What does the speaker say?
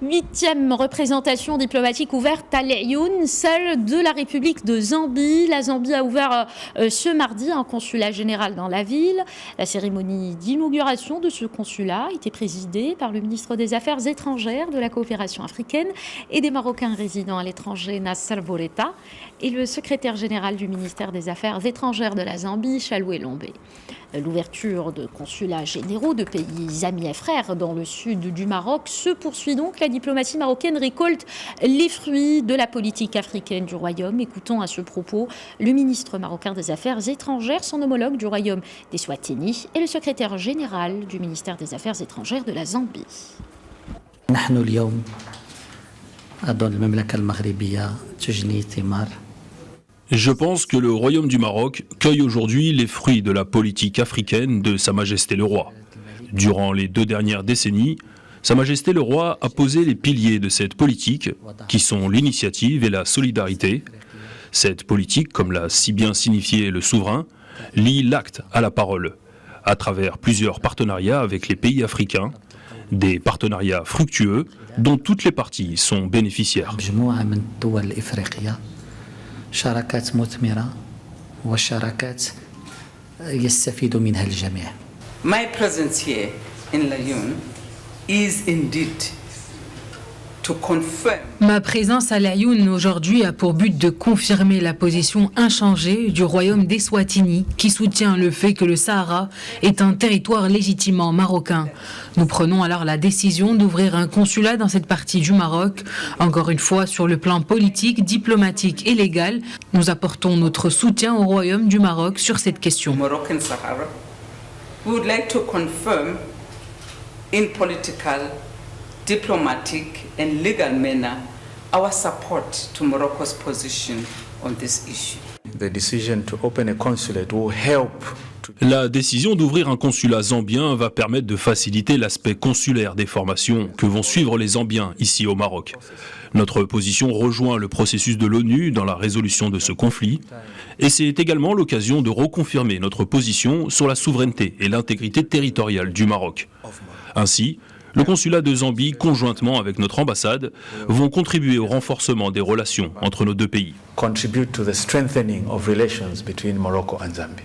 8e représentation diplomatique ouverte à l'Aïoun, celle de la République de Zambie. La Zambie a ouvert ce mardi un consulat général dans la ville. La cérémonie d'inauguration de ce consulat a été présidée par le ministre des Affaires étrangères, de la coopération africaine et des Marocains résidant à l'étranger, Nassar Boureta, et le secrétaire général du ministère des Affaires étrangères de la Zambie, Chaloué Lombé. L'ouverture de consulats généraux de pays amis et frères dans le sud du Maroc se poursuit donc. La diplomatie marocaine récolte les fruits de la politique africaine du Royaume. Écoutons à ce propos le ministre marocain des Affaires étrangères, son homologue du Royaume d'Eswatini et le secrétaire général du ministère des Affaires étrangères de la Zambie. نحن اليوم أظن المملكة المغربية تجني ثمار. Je pense que le Royaume du Maroc cueille aujourd'hui les fruits de la politique africaine de Sa Majesté le Roi. Durant les 2 dernières décennies, Sa Majesté le Roi a posé les piliers de cette politique, qui sont l'initiative et la solidarité. Cette politique, comme l'a si bien signifié le souverain, lie l'acte à la parole, à travers plusieurs partenariats avec les pays africains, des partenariats fructueux dont toutes les parties sont bénéficiaires. شراكات مثمرة وشراكات يستفيد منها الجميع. My presence here in Laayoune is indeed to confirm. Ma présence à Laayoune aujourd'hui a pour but de confirmer la position inchangée du royaume d'Eswatini qui soutient le fait que le Sahara est un territoire légitimement marocain. Nous prenons alors la décision d'ouvrir un consulat dans cette partie du Maroc. Encore une fois, sur le plan politique, diplomatique et légal, nous apportons notre soutien au royaume du Maroc sur cette question. Moroccan Sahara. We would like to confirm in political, diplomatic and legal manner our support to Morocco's position on this issue. The decision to open a consulate will help. La décision d'ouvrir un consulat zambien va permettre de faciliter l'aspect consulaire des formations que vont suivre les Zambiens ici au Maroc. Notre position rejoint le processus de l'ONU dans la résolution de ce conflit et c'est également l'occasion de reconfirmer notre position sur la souveraineté et l'intégrité territoriale du Maroc. Ainsi, le consulat de Zambie, conjointement avec notre ambassade, vont contribuer au renforcement des relations entre nos 2 pays. Contribute to the strengthening of relations between Morocco and Zambia.